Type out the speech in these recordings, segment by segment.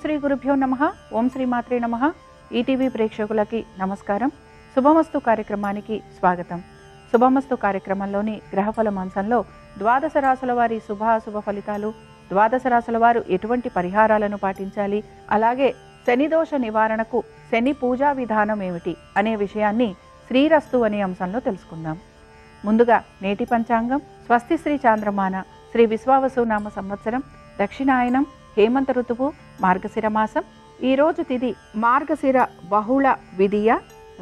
శ్రీ గురుభ్యో నమః. ఓం శ్రీ మాత్రే నమః. ఈటీవీ ప్రేక్షకులకి నమస్కారం. శుభమస్తు కార్యక్రమానికి స్వాగతం. శుభమస్తు కార్యక్రమంలోని గ్రహఫల అంశంలో ద్వాదశ రాశుల వారి శుభాశుభ ఫలితాలు, ద్వాదశ రాశుల వారు ఎటువంటి పరిహారాలను పాటించాలి, అలాగే శనిదోష నివారణకు శని పూజా విధానం ఏమిటి అనే విషయాన్ని శ్రీరస్తు అనే అంశంలో తెలుసుకుందాం. ముందుగా నేటి పంచాంగం స్వస్తి శ్రీ చాంద్రమాన శ్రీ విశ్వావసునామ సంవత్సరం దక్షిణాయనం హేమంత ఋతువు మార్గశిర మాసం. ఈరోజు తిథి మార్గశిర బహుళ విధియ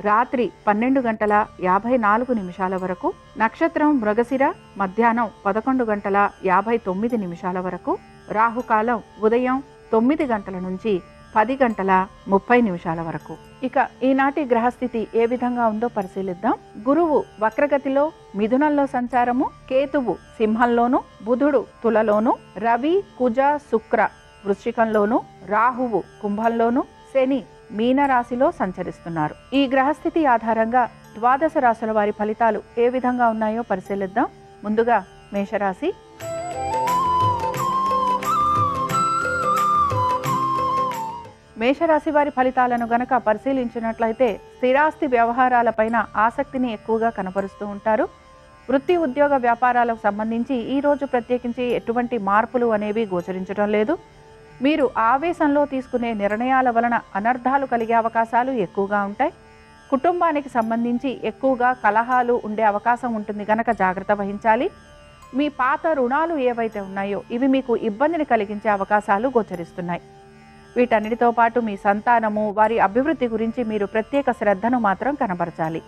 రాత్రి 12:54 వరకు, నక్షత్రం మృగశిర మధ్యాహ్నం 11:59 వరకు, రాహుకాలం ఉదయం 9 గంటల నుంచి 10:30 వరకు. ఇక ఈనాటి గ్రహస్థితి ఏ విధంగా ఉందో పరిశీలిద్దాం. గురువు వక్రగతిలో మిథునంలో సంచారము, కేతువు సింహంలోను, బుధుడు తులలోను, రవి కుజ శుక్ర వృశ్చికంలోను, రాహువు కుంభంలోను, శని మీనరాశిలో సంచరిస్తున్నారు. ఈ గ్రహస్థితి ఆధారంగా ద్వాదశ రాశుల వారి ఫలితాలు ఏ విధంగా ఉన్నాయో పరిశీలిద్దాం. ముందుగా మేషరాశి. మేషరాశి వారి ఫలితాలను గనక పరిశీలించినట్లయితే స్థిరాస్తి వ్యవహారాలపైన ఆసక్తిని ఎక్కువగా కనపరుస్తూ ఉంటారు. వృత్తి ఉద్యోగ వ్యాపారాలకు సంబంధించి ఈరోజు ప్రత్యేకించి ఎటువంటి మార్పులు అనేవి గోచరించడం లేదు. మీరు ఆవేశంలో తీసుకునే నిర్ణయాల వలన అనర్థాలు కలిగే అవకాశాలు ఎక్కువగా ఉంటాయి. కుటుంబానికి సంబంధించి ఎక్కువగా కలహాలు ఉండే అవకాశం ఉంటుంది కనుక జాగ్రత్త వహించాలి. మీ పాత రుణాలు ఏవైతే ఉన్నాయో ఇవి మీకు ఇబ్బందిని కలిగించే అవకాశాలు గోచరిస్తున్నాయి. వీటన్నిటితో పాటు మీ సంతానము వారి అభివృద్ధి గురించి మీరు ప్రత్యేక శ్రద్ధను మాత్రం కనబరచాలి.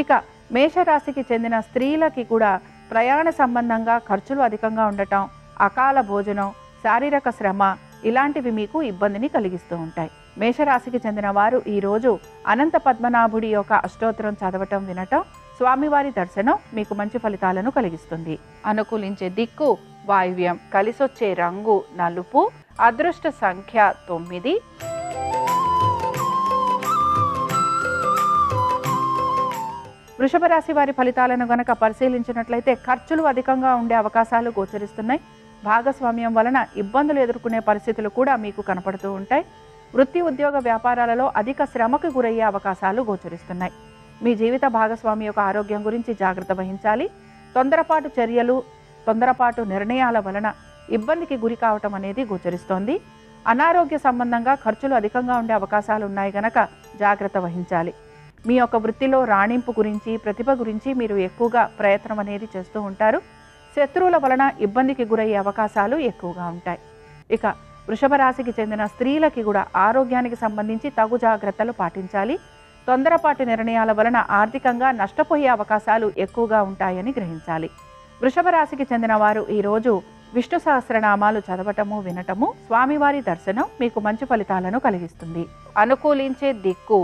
ఇక మేషరాశికి చెందిన స్త్రీలకి కూడా ప్రయాణ సంబంధంగా ఖర్చులు అధికంగా ఉండటం, అకాల భోజనం, శారీరక శ్రమ ఇలాంటివి మీకు ఇబ్బందిని కలిగిస్తూ ఉంటాయి. మేషరాశికి చెందిన వారు ఈరోజు అనంత పద్మనాభుడి యొక్క అష్టోత్తరం చదవటం, వినటం, స్వామివారి దర్శనం మీకు మంచి ఫలితాలను కలిగిస్తుంది. అనుకూలించే దిక్కు వాయువ్యం, కలిసొచ్చే రంగు నలుపు, అదృష్ట సంఖ్య 9. వృషభ రాశి వారి ఫలితాలను గనక పరిశీలించినట్లయితే ఖర్చులు అధికంగా ఉండే అవకాశాలు గోచరిస్తున్నాయి. భాగస్వామ్యం వలన ఇబ్బందులు ఎదుర్కొనే పరిస్థితులు కూడా మీకు కనపడుతూ ఉంటాయి. వృత్తి ఉద్యోగ వ్యాపారాలలో అధిక శ్రమకు గురయ్యే అవకాశాలు గోచరిస్తున్నాయి. మీ జీవిత భాగస్వామి యొక్క ఆరోగ్యం గురించి జాగ్రత్త వహించాలి. తొందరపాటు చర్యలు, తొందరపాటు నిర్ణయాల వలన ఇబ్బందికి గురి కావటం అనేది గోచరిస్తోంది. అనారోగ్య సంబంధంగా ఖర్చులు అధికంగా ఉండే అవకాశాలు ఉన్నాయి గనక జాగ్రత్త వహించాలి. మీ యొక్క వృత్తిలో రాణింపు గురించి, ప్రతిభ గురించి మీరు ఎక్కువగా ప్రయత్నం అనేది చేస్తూ ఉంటారు. శత్రువుల వలన ఇబ్బందికి గురయ్యే అవకాశాలు ఎక్కువగా ఉంటాయి. ఇక వృషభ రాశికి చెందిన స్త్రీలకి కూడా ఆరోగ్యానికి సంబంధించి తగు జాగ్రత్తలు పాటించాలి. తొందరపాటు నిర్ణయాల వలన ఆర్థికంగా నష్టపోయే అవకాశాలు ఎక్కువగా ఉంటాయని గ్రహించాలి. వృషభ రాశికి చెందిన వారు ఈరోజు విష్ణు సహస్రనామాలు చదవటము, వినటము, స్వామివారి దర్శనం మీకు మంచి ఫలితాలను కలిగిస్తుంది. అనుకూలించే దిక్కు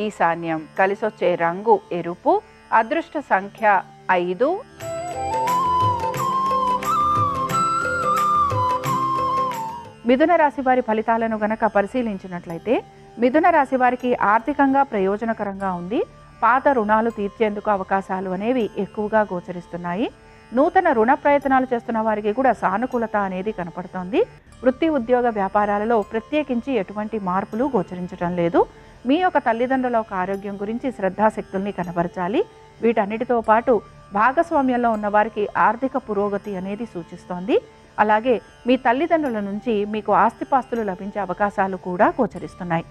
ఈశాన్యం, కలిసొచ్చే రంగు ఎరుపు, అదృష్ట సంఖ్య 5. మిథున రాశి వారి ఫలితాలను గనక పరిశీలించినట్లయితే మిథున రాశి వారికి ఆర్థికంగా ప్రయోజనకరంగా ఉంది. పాత రుణాలు తీర్చేందుకు అవకాశాలు అనేవి ఎక్కువగా గోచరిస్తున్నాయి. నూతన రుణ ప్రయత్నాలు చేస్తున్న వారికి కూడా సానుకూలత అనేది కనపడుతోంది. వృత్తి ఉద్యోగ వ్యాపారాలలో ప్రత్యేకించి ఎటువంటి మార్పులు గోచరించడం లేదు. మీ యొక్క తల్లిదండ్రుల యొక్క ఆరోగ్యం గురించి శ్రద్ధాశక్తుల్ని కనబరచాలి. వీటన్నిటితో పాటు భాగస్వామ్యంలో ఉన్న వారికి ఆర్థిక పురోగతి అనేది సూచిస్తోంది. అలాగే మీ తల్లిదండ్రుల నుంచి మీకు ఆస్తిపాస్తులు లభించే అవకాశాలు కూడా గోచరిస్తున్నాయి.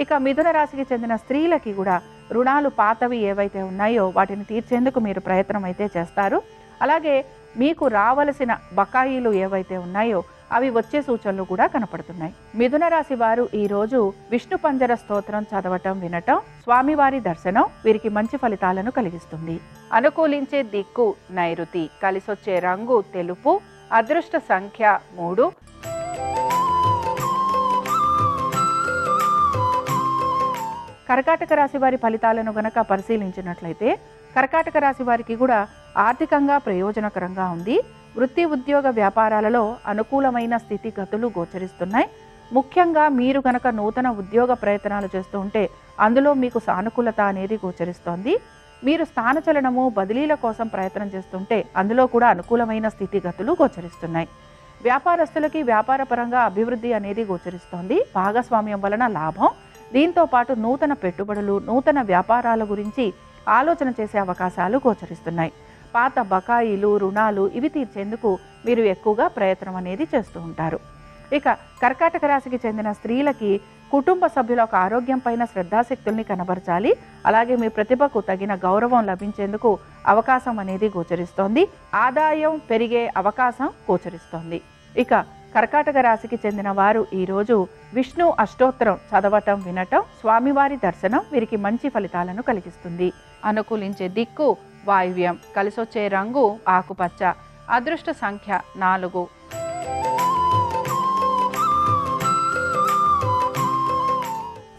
ఇక మిథున రాశికి చెందిన స్త్రీలకి కూడా రుణాలు పాతవి ఏవైతే ఉన్నాయో వాటిని తీర్చేందుకు మీరు ప్రయత్నం అయితే చేస్తారు. అలాగే మీకు రావలసిన బకాయిలు ఏవైతే ఉన్నాయో అవి వచ్చే సూచనలు కూడా కనపడుతున్నాయి. మిథున రాశి వారు ఈరోజు విష్ణు పంజర స్తోత్రం చదవటం, వినటం, స్వామివారి దర్శనం వీరికి మంచి ఫలితాలను కలిగిస్తుంది. అనుకూలించే దిక్కు నైరుతి, కలిసొచ్చే రంగు తెలుపు, అదృష్ట సంఖ్య 3. కర్కాటక రాశి వారి ఫలితాలను గనక పరిశీలించినట్లయితే కర్కాటక రాశి వారికి కూడా ఆర్థికంగా ప్రయోజనకరంగా ఉంది. వృత్తి ఉద్యోగ వ్యాపారాలలో అనుకూలమైన స్థితిగతులు గోచరిస్తున్నాయి. ముఖ్యంగా మీరు గనక నూతన ఉద్యోగ ప్రయత్నాలు చేస్తూ ఉంటే అందులో మీకు సానుకూలత అనేది గోచరిస్తోంది. మీరు స్థానచలనము, బదిలీల కోసం ప్రయత్నం చేస్తుంటే అందులో కూడా అనుకూలమైన స్థితిగతులు గోచరిస్తున్నాయి. వ్యాపారస్తులకి వ్యాపారపరంగా అభివృద్ధి అనేది గోచరిస్తోంది. భాగస్వామ్యం వలన లాభం. దీంతో పాటు నూతన పెట్టుబడులు, నూతన వ్యాపారాల గురించి ఆలోచన చేసే అవకాశాలు గోచరిస్తున్నాయి. పాత బకాయిలు, రుణాలు ఇవి తీర్చేందుకు మీరు ఎక్కువగా ప్రయత్నం అనేది చేస్తూ ఉంటారు. ఇక కర్కాటక రాశికి చెందిన స్త్రీలకి కుటుంబ సభ్యుల ఒక ఆరోగ్యం పైన శ్రద్ధాశక్తుల్ని కనబరచాలి. అలాగే మీ ప్రతిభకు తగిన గౌరవం లభించేందుకు అవకాశం అనేది గోచరిస్తోంది. ఆదాయం పెరిగే అవకాశం గోచరిస్తోంది. ఇక కర్కాటక రాశికి చెందిన వారు ఈరోజు విష్ణు అష్టోత్తరం చదవటం, వినటం, స్వామివారి దర్శనం వీరికి మంచి ఫలితాలను కలిగిస్తుంది. అనుకూలించే దిక్కు వాయువ్యం, కలిసొచ్చే రంగు ఆకుపచ్చ, అదృష్ట సంఖ్య 4.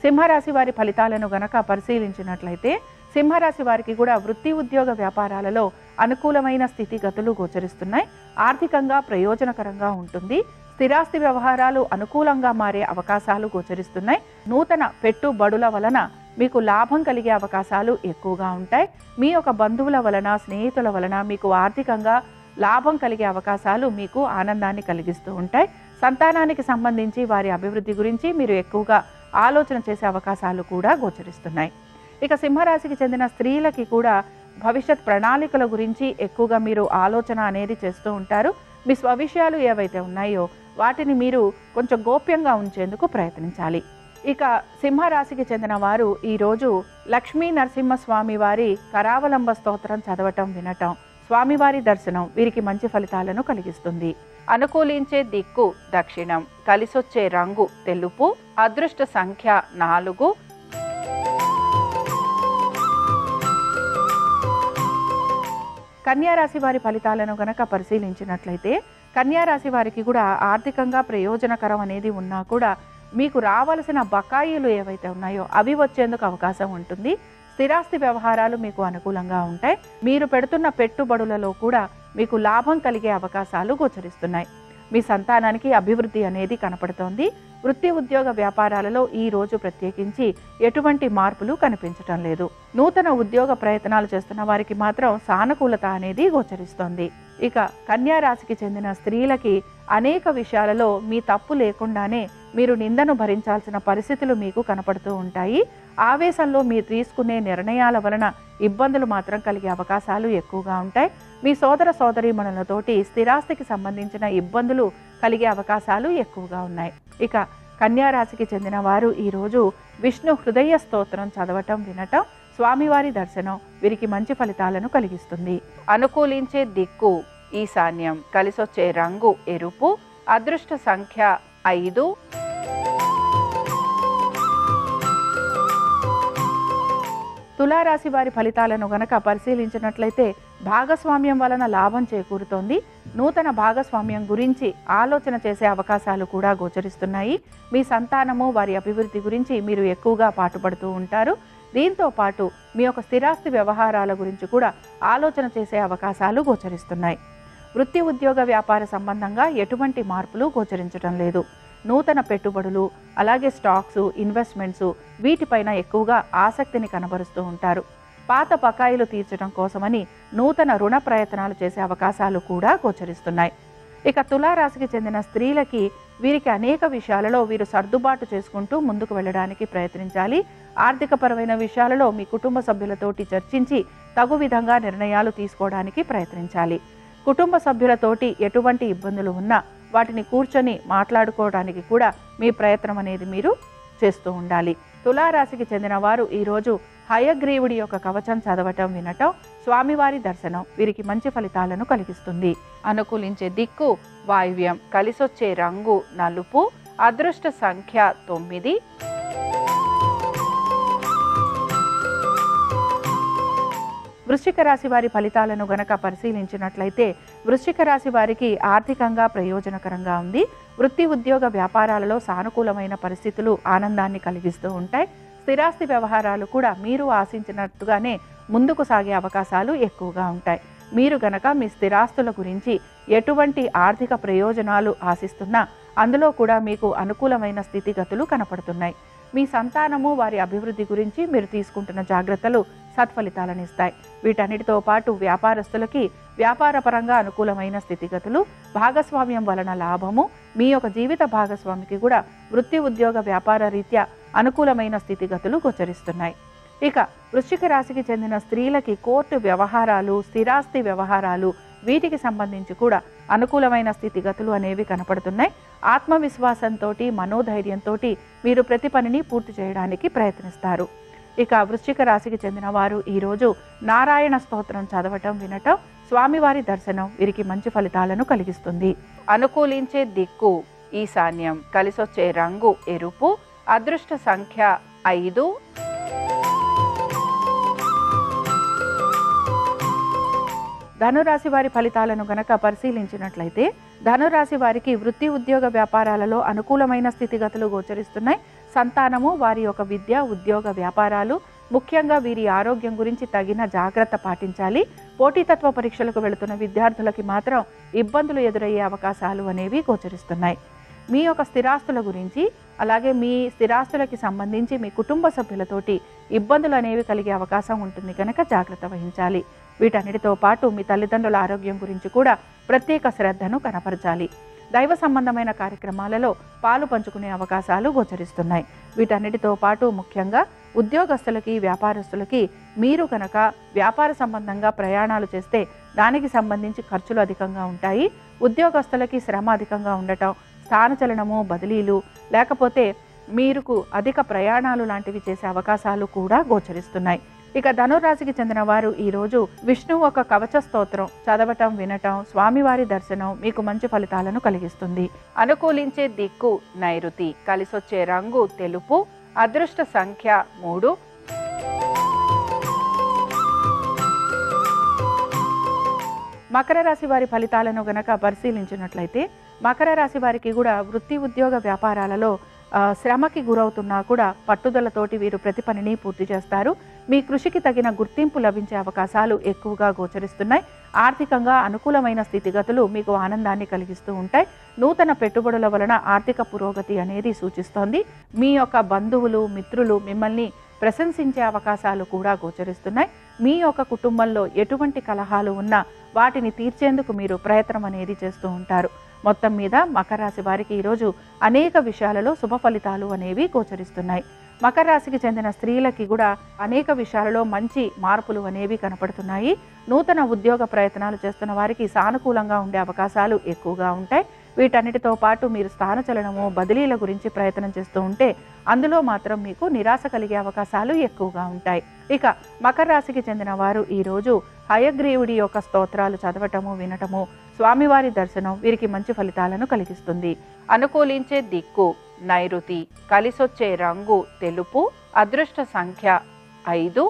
సింహరాశి వారి ఫలితాలను గనక పరిశీలించినట్లయితే సింహరాశి వారికి కూడా వృత్తి, ఉద్యోగ, వ్యాపారాలలో అనుకూలమైన స్థితిగతులు గోచరిస్తున్నాయి. ఆర్థికంగా ప్రయోజనకరంగా ఉంటుంది. స్థిరాస్తి వ్యవహారాలు అనుకూలంగా మారే అవకాశాలు గోచరిస్తున్నాయి. నూతన పెట్టుబడుల వలన మీకు లాభం కలిగే అవకాశాలు ఎక్కువగా ఉంటాయి. మీ యొక్క బంధువుల వలన, స్నేహితుల వలన మీకు ఆర్థికంగా లాభం కలిగే అవకాశాలు మీకు ఆనందాన్ని కలిగిస్తూ ఉంటాయి. సంతానానికి సంబంధించి వారి అభివృద్ధి గురించి మీరు ఎక్కువగా ఆలోచన చేసే అవకాశాలు కూడా గోచరిస్తున్నాయి. ఇక సింహరాశికి చెందిన స్త్రీలకి కూడా భవిష్యత్ ప్రణాళికల గురించి ఎక్కువగా మీరు ఆలోచన అనేది చేస్తూ ఉంటారు. మీ స్వవిషయాలు ఏవైతే ఉన్నాయో వాటిని మీరు కొంచెం గోప్యంగా ఉంచేందుకు ప్రయత్నించాలి. ఇక సింహరాశికి చెందిన వారు ఈరోజు లక్ష్మీ నరసింహస్వామి వారి కరావలంబ స్తోత్రం చదవటం, వినటం, స్వామివారి దర్శనం వీరికి మంచి ఫలితాలను కలిగిస్తుంది. అనుకూలించే దిక్కు దక్షిణం, కలిసొచ్చే రంగు తెలుపు, అదృష్ట సంఖ్య 4. కన్యారాశి వారి ఫలితాలను గనక పరిశీలించినట్లయితే కన్యారాశి వారికి కూడా ఆర్థికంగా ప్రయోజనకరం అనేది ఉన్నా కూడా మీకు రావాల్సిన బకాయిలు ఏవైతే ఉన్నాయో అవి వచ్చేందుకు అవకాశం ఉంటుంది. స్థిరాస్తి వ్యవహారాలు మీకు అనుకూలంగా ఉంటాయి. మీరు పెడుతున్న పెట్టుబడులలో కూడా మీకు లాభం కలిగే అవకాశాలు గోచరిస్తున్నాయి. మీ సంతానానికి అభివృద్ధి అనేది కనపడుతోంది. వృత్తి, ఉద్యోగ, వ్యాపారాలలో ఈ రోజు ప్రత్యేకించి ఎటువంటి మార్పులు కనిపించటం లేదు. నూతన ఉద్యోగ ప్రయత్నాలు చేస్తున్న వారికి మాత్రం సానుకూలత అనేది గోచరిస్తోంది. ఇక కన్యా రాశికి చెందిన స్త్రీలకి అనేక విషయాలలో మీ తప్పు లేకుండానే మీరు నిందను భరించాల్సిన పరిస్థితులు మీకు కనపడుతూ ఉంటాయి. ఆవేశంలో మీరు తీసుకునే నిర్ణయాల వలన ఇబ్బందులు మాత్రం కలిగే అవకాశాలు ఎక్కువగా ఉంటాయి. మీ సోదర సోదరీమణులతోటి స్థిరాస్తికి సంబంధించిన ఇబ్బందులు కలిగే అవకాశాలు ఎక్కువగా ఉన్నాయి. ఇక కన్యా రాశికి చెందిన వారు ఈరోజు విష్ణు హృదయ స్తోత్రం చదవటం, వినటం, స్వామివారి దర్శనం వీరికి మంచి ఫలితాలను కలిగిస్తుంది. అనుకూలించే దిక్కు ఈశాన్యం, కలిసొచ్చే రంగు ఎరుపు, అదృష్ట సంఖ్య 5. తులారాశి వారి ఫలితాలను గనక పరిశీలించినట్లయితే భాగస్వామ్యం వలన లాభం చేకూరుతోంది. నూతన భాగస్వామ్యం గురించి ఆలోచన చేసే అవకాశాలు కూడా గోచరిస్తున్నాయి. మీ సంతానము వారి అభివృద్ధి గురించి మీరు ఎక్కువగా పాటుపడుతూ ఉంటారు. దీంతో పాటు మీ యొక్క స్థిరాస్తి వ్యవహారాల గురించి కూడా ఆలోచన చేసే అవకాశాలు గోచరిస్తున్నాయి. వృత్తి, ఉద్యోగ, వ్యాపార సంబంధంగా ఎటువంటి మార్పులు గోచరించడం లేదు. నూతన పెట్టుబడులు, అలాగే స్టాక్స్, ఇన్వెస్ట్మెంట్స్ వీటిపైన ఎక్కువగా ఆసక్తిని కనబరుస్తూ ఉంటారు. పాత బకాయిలు తీర్చడం కోసమని నూతన రుణ ప్రయత్నాలు చేసే అవకాశాలు కూడా గోచరిస్తున్నాయి. ఇక తులారాశికి చెందిన స్త్రీలకి వీరికి అనేక విషయాలలో వీరు సర్దుబాటు చేసుకుంటూ ముందుకు వెళ్ళడానికి ప్రయత్నించాలి. ఆర్థికపరమైన విషయాలలో మీ కుటుంబ సభ్యులతోటి చర్చించి తగు విధంగా నిర్ణయాలు తీసుకోవడానికి ప్రయత్నించాలి. కుటుంబ సభ్యులతోటి ఎటువంటి ఇబ్బందులు ఉన్నా వాటిని కూర్చొని మాట్లాడుకోవడానికి కూడా మీ ప్రయత్నం అనేది మీరు చేస్తూ ఉండాలి. తులారాశికి చెందిన వారు ఈరోజు హయగ్రీవుడి యొక్క కవచం చదవటం, వినటం, స్వామివారి దర్శనం వీరికి మంచి ఫలితాలను కలిగిస్తుంది. అనుకూలించే దిక్కు వాయువ్యం, కలిసొచ్చే రంగు నలుపు, అదృష్ట సంఖ్య 9. వృశ్చిక రాశి వారి ఫలితాలను గనక పరిశీలించినట్లయితే వృశ్చిక రాశి వారికి ఆర్థికంగా ప్రయోజనకరంగా ఉంది. వృత్తి, ఉద్యోగ, వ్యాపారాలలో సానుకూలమైన పరిస్థితులు ఆనందాన్ని కలిగిస్తూ ఉంటాయి. స్థిరాస్తి వ్యవహారాలు కూడా మీరు ఆశించినట్టుగానే ముందుకు సాగే అవకాశాలు ఎక్కువగా ఉంటాయి. మీరు గనక మీ స్థిరాస్తుల గురించి ఎటువంటి ఆర్థిక ప్రయోజనాలు ఆశిస్తున్నా అందులో కూడా మీకు అనుకూలమైన స్థితిగతులు కనపడుతున్నాయి. మీ సంతానము వారి అభివృద్ధి గురించి మీరు తీసుకుంటున్న జాగ్రత్తలు సత్ఫలితాలను ఇస్తాయి. వీటన్నిటితో పాటు వ్యాపారస్తులకి వ్యాపారపరంగా అనుకూలమైన స్థితిగతులు, భాగస్వామ్యం వలన లాభము, మీ యొక్క జీవిత భాగస్వామికి కూడా వృత్తి ఉద్యోగ వ్యాపార రీత్యా అనుకూలమైన స్థితిగతులు గోచరిస్తున్నాయి. ఇక వృశ్చిక రాశికి చెందిన స్త్రీలకి కోర్టు వ్యవహారాలు, స్థిరాస్తి వ్యవహారాలు, వీటికి సంబంధించి కూడా అనుకూలమైన స్థితిగతులు అనేవి కనపడుతున్నాయి. ఆత్మవిశ్వాసంతో, మనోధైర్యంతో మీరు ప్రతి పనిని పూర్తి చేయడానికి ప్రయత్నిస్తారు. ఇక వృశ్చిక రాశికి చెందిన వారు ఈరోజు నారాయణ స్తోత్రం చదవటం, వినటం, స్వామివారి దర్శనం వీరికి మంచి ఫలితాలను కలిగిస్తుంది. అనుకూలించే దిక్కు ఈశాన్యం, కలిసొచ్చే రంగు ఎరుపు, అదృష్ట సంఖ్య 5. ధనురాశి వారి ఫలితాలను గనక పరిశీలించినట్లయితే ధనురాశి వారికి వృత్తి ఉద్యోగ వ్యాపారాలలో అనుకూలమైన స్థితిగతులు గోచరిస్తున్నాయి. సంతానము, వారి యొక్క విద్య, ఉద్యోగ వ్యాపారాలు, ముఖ్యంగా వీరి ఆరోగ్యం గురించి తగిన జాగ్రత్త పాటించాలి. పోటీతత్వ పరీక్షలకు వెళుతున్న విద్యార్థులకి మాత్రం ఇబ్బందులు ఎదురయ్యే అవకాశాలు అనేవి గోచరిస్తున్నాయి. మీ యొక్క స్థిరాస్తుల గురించి, అలాగే మీ స్థిరాస్తులకి సంబంధించి మీ కుటుంబ సభ్యులతోటి ఇబ్బందులు అనేవి కలిగే అవకాశం ఉంటుంది కనుక జాగ్రత్త వహించాలి. వీటన్నిటితో పాటు మీ తల్లిదండ్రుల ఆరోగ్యం గురించి కూడా ప్రత్యేక శ్రద్ధను కనపరచాలి. దైవ సంబంధమైన కార్యక్రమాలలో పాలు పంచుకునే అవకాశాలు గోచరిస్తున్నాయి. వీటన్నిటితో పాటు ముఖ్యంగా ఉద్యోగస్తులకి, వ్యాపారస్తులకి మీరు కనుక వ్యాపార సంబంధంగా ప్రయాణాలు చేస్తే దానికి సంబంధించి ఖర్చులు అధికంగా ఉంటాయి. ఉద్యోగస్తులకి శ్రమ అధికంగా ఉండటం, స్థానచలనము, బదిలీలు, లేకపోతే మీరుకు అధిక ప్రయాణాలు లాంటివి చేసే అవకాశాలు కూడా గోచరిస్తున్నాయి. ఇక ధనురాశికి చెందిన వారు ఈరోజు విష్ణువు ఒక కవచ స్తోత్రం చదవటం, వినటం, స్వామివారి దర్శనం మీకు మంచి ఫలితాలను కలిగిస్తుంది. అనుకూలించే దిక్కు నైరుతి, కలిసొచ్చే రంగు తెలుపు, అదృష్ట సంఖ్య 3. మకర రాశి వారి ఫలితాలను గనక పరిశీలించినట్లయితే మకర రాశి వారికి కూడా వృత్తి ఉద్యోగ వ్యాపారాలలో శ్రమకి గురవుతున్నా కూడా పట్టుదలతోటి వీరు ప్రతి పనిని పూర్తి చేస్తారు. మీ కృషికి తగిన గుర్తింపు లభించే అవకాశాలు ఎక్కువగా గోచరిస్తున్నాయి. ఆర్థికంగా అనుకూలమైన స్థితిగతులు మీకు ఆనందాన్ని కలిగిస్తూ ఉంటాయి. నూతన పెట్టుబడుల వలన ఆర్థిక పురోగతి అనేది సూచిస్తోంది. మీ యొక్క బంధువులు, మిత్రులు మిమ్మల్ని ప్రశంసించే అవకాశాలు కూడా గోచరిస్తున్నాయి. మీ యొక్క కుటుంబంలో ఎటువంటి కలహాలు ఉన్నా వాటిని తీర్చేందుకు మీరు ప్రయత్నం అనేది చేస్తూ ఉంటారు. మొత్తం మీద మకర రాశి వారికి ఈరోజు అనేక విషయాలలో శుభ ఫలితాలు అనేవి గోచరిస్తున్నాయి. మకర రాశికి చెందిన స్త్రీలకి కూడా అనేక విషయాలలో మంచి మార్పులు అనేవి కనపడుతున్నాయి. నూతన ఉద్యోగ ప్రయత్నాలు చేస్తున్న వారికి సానుకూలంగా ఉండే అవకాశాలు ఎక్కువగా ఉంటాయి. వీటన్నిటితో పాటు మీరు స్థానచలనము, బదిలీల గురించి ప్రయత్నం చేస్తూ ఉంటే అందులో మాత్రం మీకు నిరాశ కలిగే అవకాశాలు ఎక్కువగా ఉంటాయి. ఇక మకర రాశికి చెందిన వారు ఈరోజు హయగ్రీవుడి యొక్క స్తోత్రాలు చదవటము, వినటము, స్వామివారి దర్శనం వీరికి మంచి ఫలితాలను కలిగిస్తుంది. అనుకూలించే దిక్కు నైరుతి, కలిసొచ్చే రంగు తెలుపు, అదృష్ట సంఖ్య 5.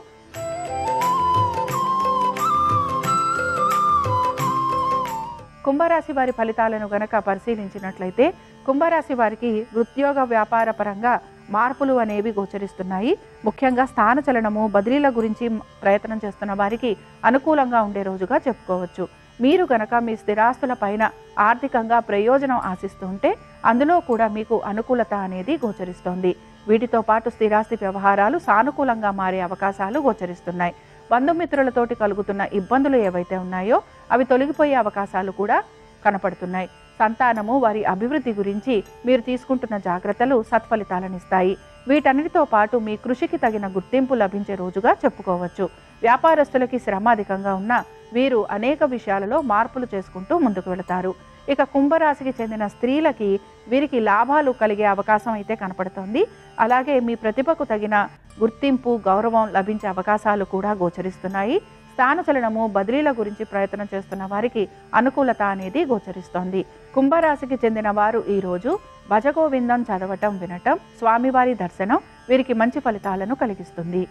కుంభరాశి వారి ఫలితాలను గనక పరిశీలించినట్లయితే కుంభరాశి వారికి ఉద్యోగ వ్యాపార పరంగా మార్పులు అనేవి గోచరిస్తున్నాయి. ముఖ్యంగా స్థానచలనము, బదిలీల గురించి ప్రయత్నం చేస్తున్న వారికి అనుకూలంగా ఉండే రోజుగా చెప్పుకోవచ్చు. మీరు గనక మీ స్థిరాస్తుల పైన ఆర్థికంగా ప్రయోజనం ఆశిస్తూ ఉంటే అందులో కూడా మీకు అనుకూలత అనేది గోచరిస్తోంది. వీటితో పాటు స్థిరాస్తి వ్యవహారాలు సానుకూలంగా మారే అవకాశాలు గోచరిస్తున్నాయి. బంధుమిత్రులతోటి కలుగుతున్న ఇబ్బందులు ఏవైతే ఉన్నాయో అవి తొలగిపోయే అవకాశాలు కూడా కనపడుతున్నాయి. సంతానము, వారి అభివృద్ధి గురించి మీరు తీసుకుంటున్న జాగ్రత్తలు సత్ఫలితాలను ఇస్తాయి. వీటన్నిటితో పాటు మీ కృషికి తగిన గుర్తింపు లభించే రోజుగా చెప్పుకోవచ్చు. వ్యాపారస్తులకి శ్రమ అధికంగా ఉన్నా వీరు అనేక విషయాలలో మార్పులు చేసుకుంటూ ముందుకు వెళతారు. ఇక కుంభరాశికి చెందిన స్త్రీలకి వీరికి లాభాలు కలిగే అవకాశం అయితే కనపడుతోంది. అలాగే మీ ప్రతిభకు తగిన గుర్తింపు, గౌరవం లభించే అవకాశాలు కూడా గోచరిస్తున్నాయి. స్థానచలనము, బదిలీల గురించి ప్రయత్నం చేస్తున్న వారికి అనుకూలత అనేది గోచరిస్తోంది. కుంభరాశికి చెందిన వారు ఈరోజు భజగోవిందం చదవటం, వినటం, స్వామివారి దర్శనం వీరికి మంచి ఫలితాలను కలిగిస్తుంది.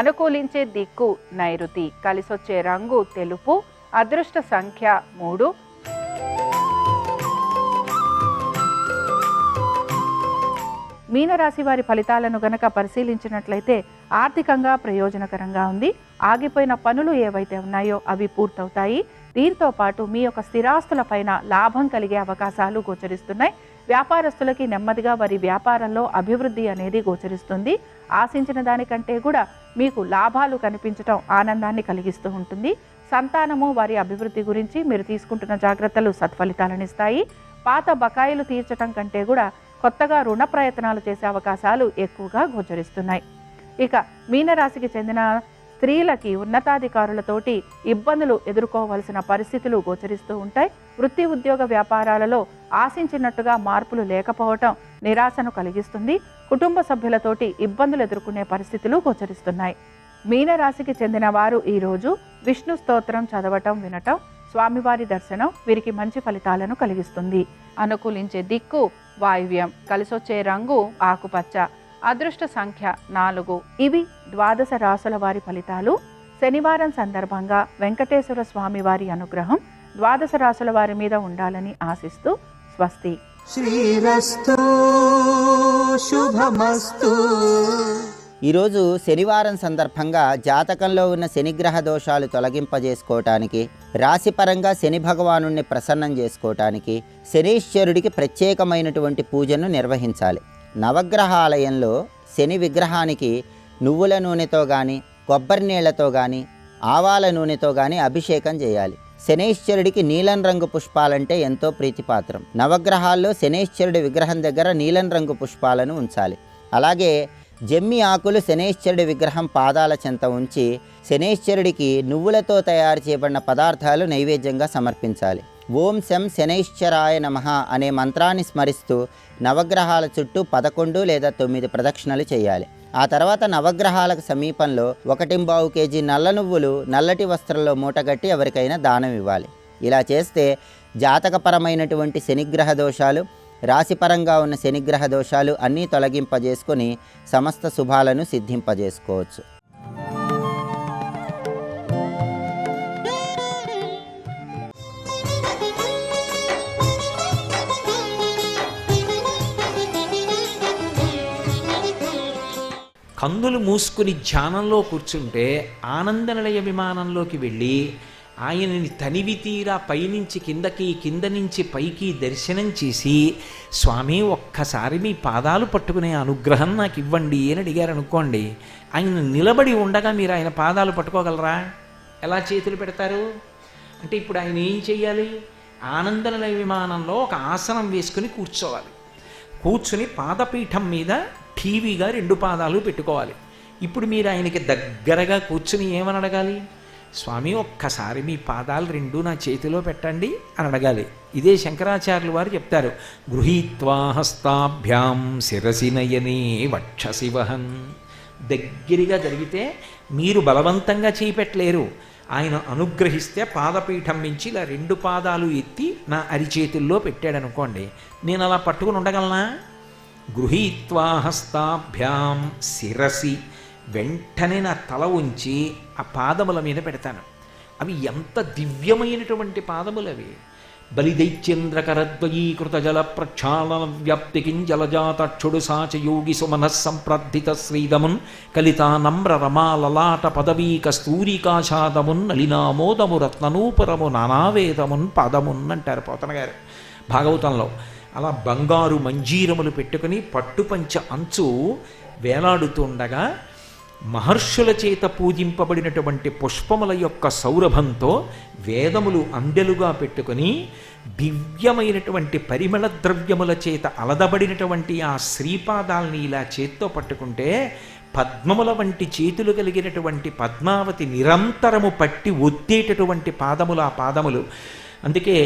అనుకూలించే దిక్కు నైరుతి, కలిసొచ్చే రంగు తెలుపు, అదృష్ట సంఖ్య 3. మీనరాశి వారి ఫలితాలను గనక పరిశీలించినట్లయితే ఆర్థికంగా ప్రయోజనకరంగా ఉంది. ఆగిపోయిన పనులు ఏవైతే ఉన్నాయో అవి పూర్తవుతాయి. దీంతో పాటు మీ యొక్క స్థిరాస్తులపైన లాభం కలిగే అవకాశాలు గోచరిస్తున్నాయి. వ్యాపారస్తులకి నెమ్మదిగా వారి వ్యాపారంలో అభివృద్ధి అనేది గోచరిస్తుంది. ఆశించిన దానికంటే కూడా మీకు లాభాలు కనిపించడం ఆనందాన్ని కలిగిస్తూ ఉంటుంది. సంతానము వారి అభివృద్ధి గురించి మీరు తీసుకుంటున్న జాగ్రత్తలు సత్ఫలితాలనిస్తాయి. పాత బకాయిలు తీర్చడం కంటే కూడా కొత్తగా రుణ ప్రయత్నాలు చేసే అవకాశాలు ఎక్కువగా గోచరిస్తున్నాయి. ఇక మీనరాశికి చెందిన స్త్రీలకి ఉన్నతాధికారులతోటి ఇబ్బందులు ఎదుర్కోవలసిన పరిస్థితులు గోచరిస్తూ ఉంటాయి. వృత్తి ఉద్యోగ వ్యాపారాలలో ఆశించినట్టుగా మార్పులు లేకపోవటం నిరాశను కలిగిస్తుంది. కుటుంబ సభ్యులతోటి ఇబ్బందులు ఎదుర్కొనే పరిస్థితులు గోచరిస్తున్నాయి. మీనరాశికి చెందిన వారు ఈరోజు విష్ణు స్తోత్రం చదవటం, వినటం, స్వామివారి దర్శనం వీరికి మంచి ఫలితాలను కలిగిస్తుంది. అనుకూలించే దిక్కు వాయువ్యం, కలిసొచ్చే రంగు ఆకుపచ్చ, అదృష్ట సంఖ్య 4. ఇవి ద్వాదశ రాసుల వారి ఫలితాలు. శనివారం సందర్భంగా వెంకటేశ్వర స్వామి వారి అనుగ్రహం ద్వాదశ రాసుల వారి మీద ఉండాలని ఆశిస్తూ స్వస్తి. శ్రీరస్తు శుభమస్తు. ఈరోజు శనివారం సందర్భంగా జాతకంలో ఉన్న శనిగ్రహ దోషాలు తొలగింపజేసుకోవటానికి, రాశిపరంగా శని భగవానుణ్ణి ప్రసన్నం చేసుకోవటానికి శనీశ్వరుడికి ప్రత్యేకమైనటువంటి పూజను నిర్వహించాలి. నవగ్రహాలయంలో శని విగ్రహానికి నువ్వుల నూనెతో కానీ, కొబ్బరి నీళ్లతో కానీ, ఆవాల నూనెతో కానీ అభిషేకం చేయాలి. శనీశ్వరుడికి నీలం రంగు పుష్పాలంటే ఎంతో ప్రీతిపాత్రం. నవగ్రహాల్లో శనీశ్వరుడి విగ్రహం దగ్గర నీలం రంగు పుష్పాలను ఉంచాలి. అలాగే జమ్మి ఆకులు శనీశ్వరుడి విగ్రహం పాదాల చెంత ఉంచి శనీశ్వరుడికి నువ్వులతో తయారు చేయబడిన పదార్థాలు నైవేద్యంగా సమర్పించాలి. ఓం శం శనైశ్చరాయ నమః అనే మంత్రాన్ని స్మరిస్తూ నవగ్రహాల చుట్టూ 11 లేదా 9 ప్రదక్షిణలు చేయాలి. ఆ తర్వాత నవగ్రహాలకు సమీపంలో 1.25 కేజీ నల్ల నువ్వులు నల్లటి వస్త్రంలో మూటగట్టి ఎవరికైనా దానం ఇవ్వాలి. ఇలా చేస్తే జాతకపరమైనటువంటి శనిగ్రహ దోషాలు, రాశిపరంగా ఉన్న శనిగ్రహ దోషాలు అన్నీ తొలగింపజేసుకొని సమస్త శుభాలను సిద్ధింపజేసుకోవచ్చు. కన్నులు మూసుకుని ధ్యానంలో కూర్చుంటే ఆనందనిలయ విమానంలోకి వెళ్ళి ఆయనని తనివి తీరా పైనుంచి కిందకి, కింద నుంచి పైకి దర్శనం చేసి, స్వామి ఒక్కసారి మీ పాదాలు పట్టుకునే అనుగ్రహం నాకు ఇవ్వండి అని అడిగారు అనుకోండి. ఆయన నిలబడి ఉండగా మీరు ఆయన పాదాలు పట్టుకోగలరా? ఎలా చేతులు పెడతారు అంటే ఇప్పుడు ఆయన ఏం చెయ్యాలి? ఆనందనిలయ విమానంలో ఒక ఆసనం వేసుకుని కూర్చోవాలి. కూర్చుని పాదపీఠం మీద ఠీవీగా 2 పాదాలు పెట్టుకోవాలి. ఇప్పుడు మీరు ఆయనకి దగ్గరగా కూర్చుని ఏమని అడగాలి? స్వామి ఒక్కసారి మీ పాదాలు 2 నా చేతిలో పెట్టండి అని అడగాలి. ఇదే శంకరాచార్యులు వారు చెప్తారు, గృహీత్వా హస్తాభ్యాం శిరసి నయనే వక్షసి వహన్. దగ్గరగా జరిగితే మీరు బలవంతంగా చేపెట్టలేరు. ఆయన అనుగ్రహిస్తే పాదపీఠం నుంచి ఇలా 2 పాదాలు ఎత్తి నా అరిచేతుల్లో పెట్టాడనుకోండి, నేను అలా పట్టుకుని ఉండగలనా? గృహీత్వా హస్తాభ్యాం శిరసి, వెంటనే నా తల ఉంచి ఆ పాదముల మీద పెడతాను. అవి ఎంత దివ్యమైనటువంటి పాదములు అవి. బలిదైత్యేంద్రకరద్వయీకృత జల ప్రక్షాళన వ్యాప్తికిం జలజాతక్షుడు సాచయోగి సుమనః సంప్రద్ధిత శ్రీదమున్ కలితా నమ్ర రమాలలాట పదవీ కస్తూరికాషాదమున్ నలినామోదము రత్ననూపురము నానావేదమున్ పాదమున్ అంటారు పోతన గారు భాగవతంలో. అలా బంగారు మంజీరములు పెట్టుకుని పట్టుపంచ అంచు వేలాడుతుండగా మహర్షుల చేత పూజింపబడినటువంటి పుష్పముల యొక్క సౌరభంతో వేదములు అందెలుగా పెట్టుకుని దివ్యమైనటువంటి పరిమళ ద్రవ్యముల చేత అలదబడినటువంటి ఆ శ్రీపాదాల్ని ఇలా చేత్తో పట్టుకుంటే పద్మముల వంటి చేతులు కలిగినటువంటి పద్మావతి నిరంతరము పట్టి ఒత్తేటటువంటి పాదములు ఆ పాదములు. అందుకే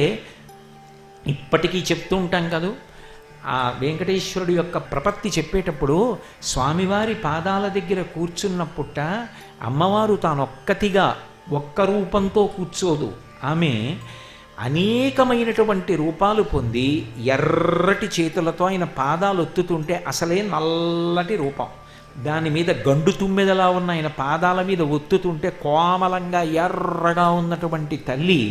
ఇప్పటికీ చెప్తూ ఉంటాం కదా, ఆ వెంకటేశ్వరుడు యొక్క ప్రపత్తి చెప్పేటప్పుడు స్వామివారి పాదాల దగ్గర కూర్చున్నప్పుట అమ్మవారు తానొక్కతిగా ఒక్క రూపంతో కూర్చోదు. ఆమె అనేకమైనటువంటి రూపాలు పొంది ఎర్రటి చేతులతో ఆయన పాదాలు ఒత్తుతుంటే అసలే నల్లటి రూపం, దాని మీద గండు తుమ్మెదలా ఉన్న ఆయన పాదాల మీద ఒత్తుతుంటే కోమలంగా ఎర్రగా ఉన్నటువంటి తల్లి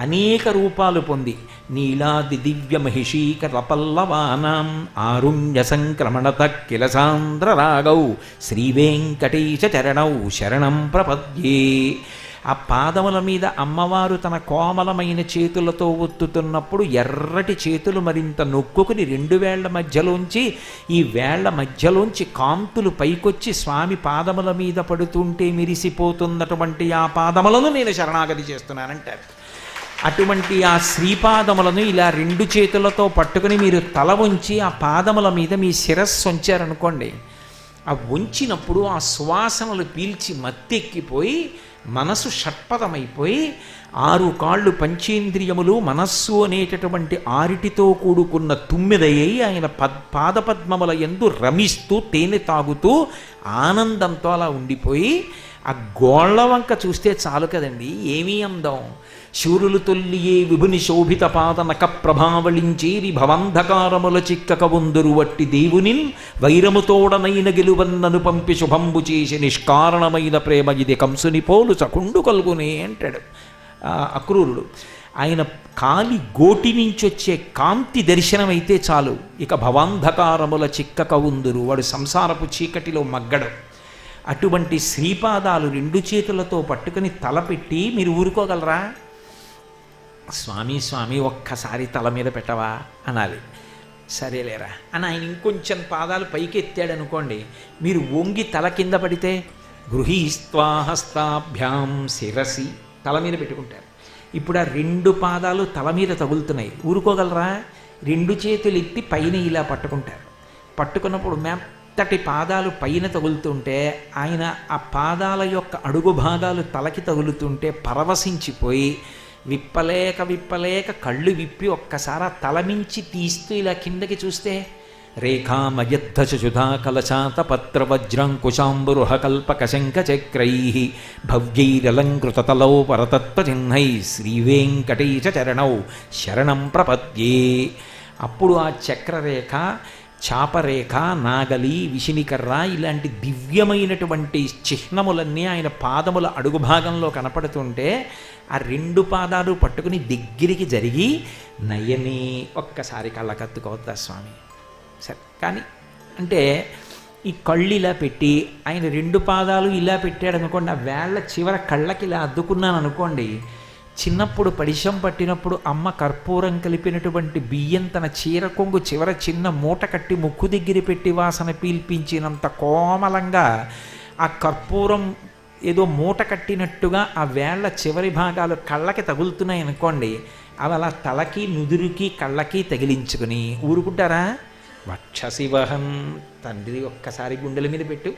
అనేక రూపాలు పొంది నీలాది దివ్య మహిషీకర పల్లవానాం ఆరుణ్య సంక్రమణత కిలసాంధ్ర రాగౌ శ్రీవేంకటేశ చరణౌ శరణం ప్రపద్యే. ఆ పాదముల మీద అమ్మవారు తన కోమలమైన చేతులతో ఒత్తుతున్నప్పుడు ఎర్రటి చేతులు మరింత నొక్కుని 2 వేళ్ల మధ్యలోంచి ఈ వేళ్ల మధ్యలోంచి కాంతులు పైకొచ్చి స్వామి పాదముల మీద పడుతుంటే మిరిసిపోతున్నటువంటి ఆ పాదములను నేను శరణాగతి చేస్తున్నానంటారు. అటువంటి ఆ శ్రీపాదములను ఇలా 2 చేతులతో పట్టుకుని మీరు తల వంచి ఆ పాదముల మీద మీ శిరస్సు ఉంచారనుకోండి, ఆ వంచినప్పుడు ఆ సువాసనలు పీల్చి మత్తెక్కిపోయి మనసు షట్పదమైపోయి 6 కాళ్ళు పంచేంద్రియములు మనస్సు అనేటటువంటి 6టితో కూడుకున్న తుమ్మిదయ్యి ఆయన పాదపద్మముల యందు రమిస్తూ తేనె తాగుతూ ఆనందంతో అలా ఉండిపోయి ఆ గోళ్ల వంక చూస్తే చాలు కదండి, ఏమీ అందం. శూరులు తొల్లియే విభుని శోభిత పాదనక ప్రభావళించేరి భవంధకారముల చిక్కక వందురు వట్టి దేవునిన్ వైరముతోడనైన గెలువన్నను పంపి శుభంబు చేసి నిష్కారణమైన ప్రేమ ఇది కంసుని పోలు చకుండు కలుగునే అంటాడు అక్రూరుడు. ఆయన కాలి గోటి నుంచి వచ్చే కాంతి దర్శనమైతే చాలు, ఇక భవాంధకారముల చిక్కక ఉందురు, వాడు సంసారపు చీకటిలో మగ్గడం. అటువంటి శ్రీపాదాలు 2 చేతులతో పట్టుకుని తలపెట్టి మీరు ఊరుకోగలరా? స్వామి స్వామి ఒక్కసారి తల మీద పెట్టవా అనాలి. సరేలేరా అని ఆయన ఇంకొంచెం పాదాలు పైకి ఎత్తాడనుకోండి, మీరు వంగి తల కింద పడితే గృహీస్త్వా హస్తాభ్యాం శిరసి తల మీద పెట్టుకుంటారు. ఇప్పుడు ఆ 2 పాదాలు తల మీద తగులుతున్నాయి, ఊరుకోగలరా? 2 చేతులు ఎత్తి పైన ఇలా పట్టుకుంటారు. పట్టుకున్నప్పుడు మెత్తటి పాదాలు పైన తగులుతుంటే ఆయన ఆ పాదాల యొక్క అడుగు భాగాలు తలకి తగులుతుంటే పరవశించిపోయి విప్పలేక కళ్ళు విప్పి ఒక్కసారి తలమించి తీస్తూ ఇలా కిందకి చూస్తే రేఖామయద్ధశుధా కలశాత పత్రవజ్రాంకుశాంబురుహ కల్పక శంఖచక్రై భవ్యైరలంకృతతలౌ పరతత్వచిహ్నై శ్రీవేంకటేశ చరణౌ శరణం ప్రపద్యే. అప్పుడు ఆ చక్రరేఖ, చాపరేఖ, నాగలి, విషినికర్ర ఇలాంటి దివ్యమైనటువంటి చిహ్నములన్నీ ఆయన పాదముల అడుగు భాగంలో కనపడుతుంటే ఆ 2 పాదాలు పట్టుకుని దగ్గరికి జరిగి నయని ఒక్కసారి కళ్ళకత్తుకోవద్దా స్వామి? సరే కానీ అంటే ఈ కళ్ళు ఇలా పెట్టి ఆయన 2 పాదాలు ఇలా పెట్టాడు అనుకోండి, ఆ వేళ్ల చివర కళ్ళకి ఇలా అద్దుకున్నాను అనుకోండి, చిన్నప్పుడు పడిశం పట్టినప్పుడు అమ్మ కర్పూరం కలిపినటువంటి బియ్యం తన చీర కొంగు చివర చిన్న మూట కట్టి ముక్కు దగ్గర పెట్టి వాసన పీల్పించినంత కోమలంగా ఆ కర్పూరం ఏదో మూట కట్టినట్టుగా ఆ వేళ్ల చివరి భాగాలు కళ్ళకి తగులుతున్నాయి అనుకోండి, అవి అలా తలకి నుదురుకి కళ్ళకి తగిలించుకుని ఊరుకుంటారా? వక్షశివహం తండ్రి ఒక్కసారి గుండెల మీద పెట్టు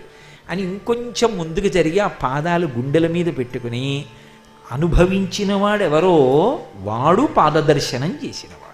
అని ఇంకొంచెం ముందుకు జరిగి ఆ పాదాలు గుండెల మీద పెట్టుకుని అనుభవించిన వాడెవరో వాడు పాదదర్శనం చేసినవాడు.